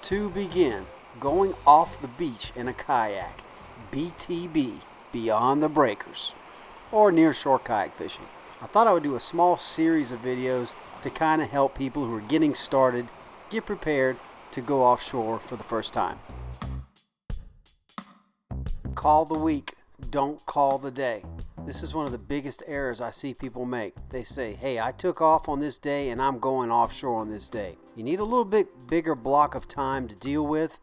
to begin. Going off the beach in a kayak. BTB, Beyond the Breakers, or nearshore kayak fishing. I thought I would do a small series of videos to kind of help people who are getting started get prepared to go offshore for the first time. Call the week, don't call the day. This is one of the biggest errors I see people make. They say, hey, I took off on this day and I'm going offshore on this day. You need a little bit bigger block of time to deal with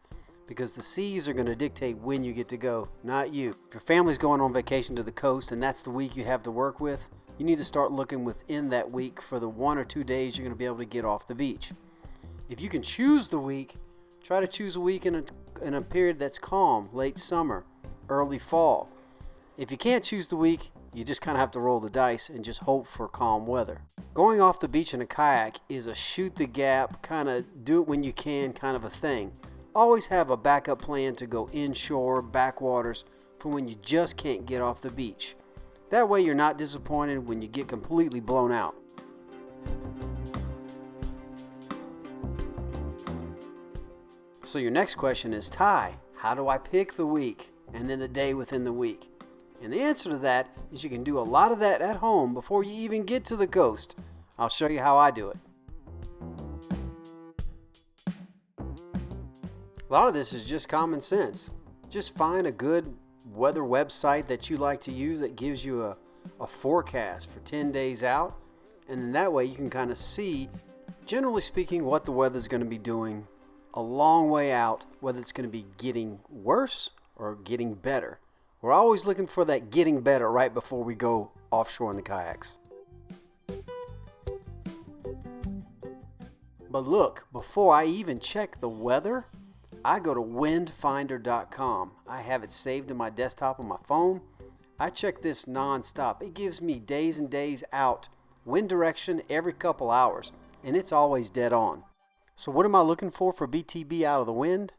because the seas are going to dictate when you get to go, not you. If your family's going on vacation to the coast and that's the week you have to work with, you need to start looking within that week for the 1 or 2 days you're going to be able to get off the beach. If you can choose the week, try to choose a week in a period that's calm, late summer, early fall. If you can't choose the week, you just kind of have to roll the dice and just hope for calm weather. Going off the beach in a kayak is a shoot the gap, kind of do it when you can kind of a thing. Always have a backup plan to go inshore, backwaters, for when you just can't get off the beach. That way you're not disappointed when you get completely blown out. So your next question is, Ty, how do I pick the week and then the day within the week? And the answer to that is you can do a lot of that at home before you even get to the coast. I'll show you how I do it. A lot of this is just common sense. Just find a good weather website that you like to use that gives you a forecast for 10 days out. And then that way you can kind of see, generally speaking, what the weather's going to be doing a long way out, whether it's going to be getting worse or getting better. We're always looking for that getting better right before we go offshore in the kayaks. But look, before I even check the weather, I go to windfinder.com. I have it saved in my desktop on my phone. I check this non-stop. It gives me days and days out, wind direction every couple hours, and it's always dead on. So what am I looking for BTB out of the wind?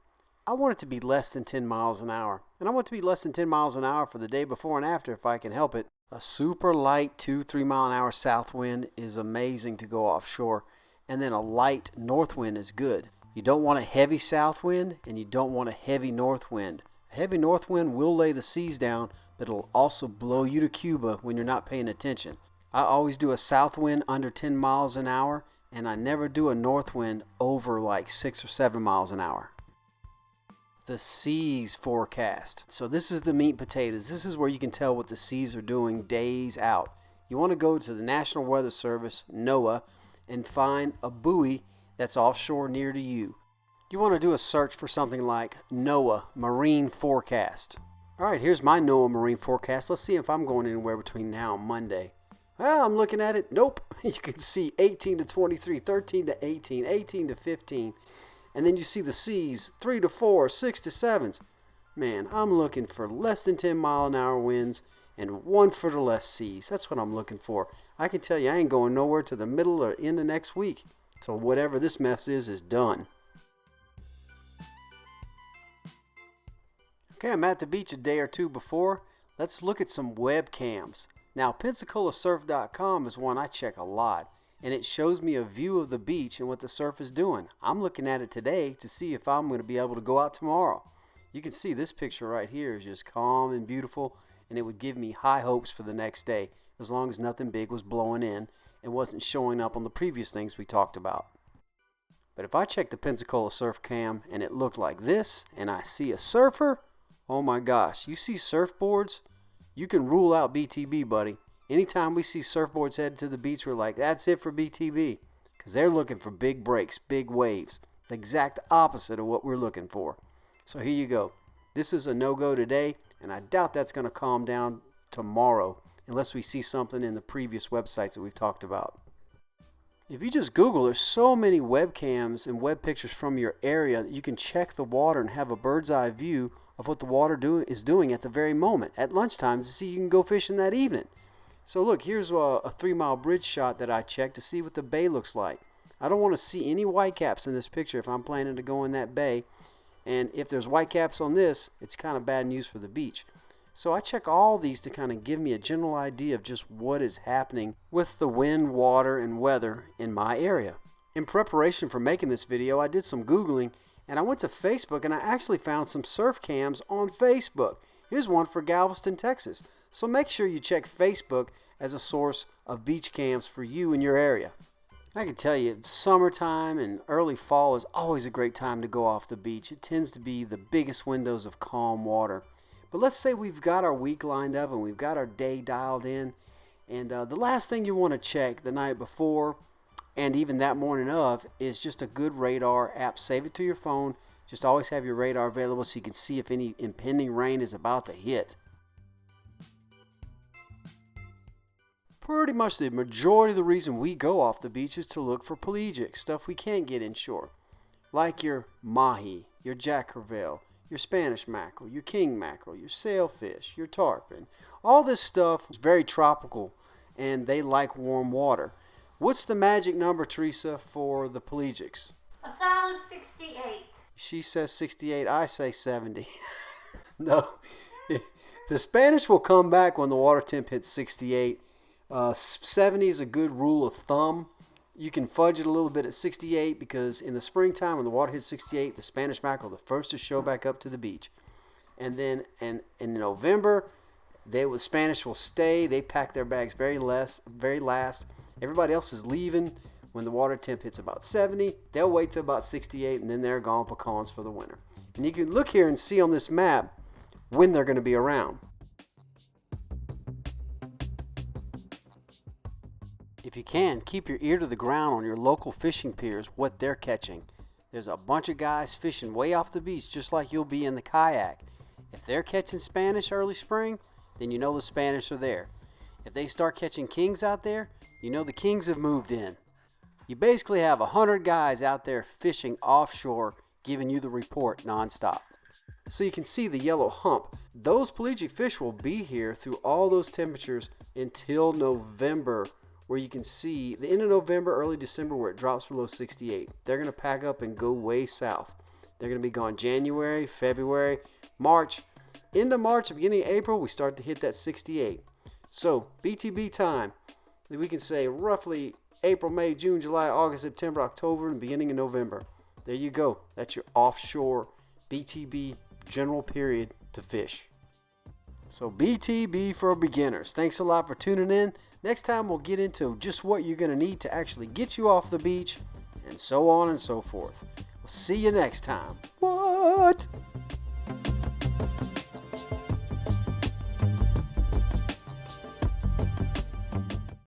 I want it to be less than 10 miles an hour. And I want it to be less than 10 miles an hour for the day before and after if I can help it. A super light 2-3 mile an hour south wind is amazing to go offshore. And then a light north wind is good. You don't want a heavy south wind and you don't want a heavy north wind. A heavy north wind will lay the seas down, but it'll also blow you to Cuba when you're not paying attention. I always do a south wind under 10 miles an hour, and I never do a north wind over like 6 or 7 miles an hour. The seas forecast. So this is the meat and potatoes. This is where you can tell what the seas are doing days out. You want to go to the National Weather Service, NOAA, and find a buoy that's offshore near to you. You want to do a search for something like NOAA Marine Forecast. Alright, here's my NOAA Marine Forecast. Let's see if I'm going anywhere between now and Monday. Well, I'm looking at it. Nope. You can see 18 to 23, 13 to 18, 18 to 15. And then you see the seas, 3 to 4, 6 to 7s. Man, I'm looking for less than 10 mile an hour winds and 1 foot or less seas. That's what I'm looking for. I can tell you I ain't going nowhere to the middle or end of next week. So whatever this mess is done. Okay, I'm at the beach a day or two before. Let's look at some webcams. Now, PensacolaSurf.com is one I check a lot, and it shows me a view of the beach and what the surf is doing. I'm looking at it today to see if I'm going to be able to go out tomorrow. You can see this picture right here is just calm and beautiful, and it would give me high hopes for the next day, as long as nothing big was blowing in and wasn't showing up on the previous things we talked about. But if I check the Pensacola Surf Cam and it looked like this, and I see a surfer, oh my gosh, you see surfboards? You can rule out BTB, buddy. Anytime we see surfboards headed to the beach, we're like, that's it for BTB. Because they're looking for big breaks, big waves. The exact opposite of what we're looking for. So here you go. This is a no-go today, and I doubt that's going to calm down tomorrow unless we see something in the previous websites that we've talked about. If you just Google, there's so many webcams and web pictures from your area that you can check the water and have a bird's eye view of what the water is doing at the very moment, at lunchtime, to see you can go fishing that evening. So look, here's a 3 mile bridge shot that I checked to see what the bay looks like. I don't want to see any whitecaps in this picture if I'm planning to go in that bay. And if there's whitecaps on this, it's kind of bad news for the beach. So I check all these to kind of give me a general idea of just what is happening with the wind, water, and weather in my area. In preparation for making this video, I did some Googling, And I went to Facebook and I actually found some surf cams on Facebook. Here's one for Galveston, Texas. So make sure you check Facebook as a source of beach cams for you in your area. I can tell you, summertime and early fall is always a great time to go off the beach. It tends to be the biggest windows of calm water. But let's say we've got our week lined up and we've got our day dialed in. And the last thing you want to check the night before and even that morning of is just a good radar app. Save it to your phone. Just always have your radar available so you can see if any impending rain is about to hit. Pretty much the majority of the reason we go off the beach is to look for pelagic, stuff we can't get inshore. Like your mahi, your jack crevalle, your Spanish mackerel, your king mackerel, your sailfish, your tarpon. All this stuff is very tropical and they like warm water. What's the magic number, Teresa, for the pelagics? A solid 68. She says 68, I say 70. No, the Spanish will come back when the water temp hits 68. 70 is a good rule of thumb. You can fudge it a little bit at 68 because in the springtime when the water hits 68, the Spanish mackerel are the first to show back up to the beach. And then in November, the Spanish will stay. They pack their bags very last. Everybody else is leaving when the water temp hits about 70. They'll wait till about 68 and then they're gone pecans for the winter. And you can look here and see on this map when they're going to be around. If you can, keep your ear to the ground on your local fishing piers, what they're catching. There's a bunch of guys fishing way off the beach just like you'll be in the kayak. If they're catching Spanish early spring, then you know the Spanish are there. If they start catching kings out there, you know the kings have moved in. You basically have 100 guys out there fishing offshore giving you the report nonstop. So you can see the yellow hump. Those pelagic fish will be here through all those temperatures until November, where you can see the end of November, early December, where it drops below 68. They're going to pack up and go way south. They're going to be gone January, February, March. End of March, beginning of April, we start to hit that 68. So BTB time, we can say roughly April, May, June, July, August, September, October, and beginning of November. There you go. That's your offshore BTB general period to fish. So BTB for beginners. Thanks a lot for tuning in. Next time we'll get into just what you're going to need to actually get you off the beach and so on and so forth. We'll see you next time. What?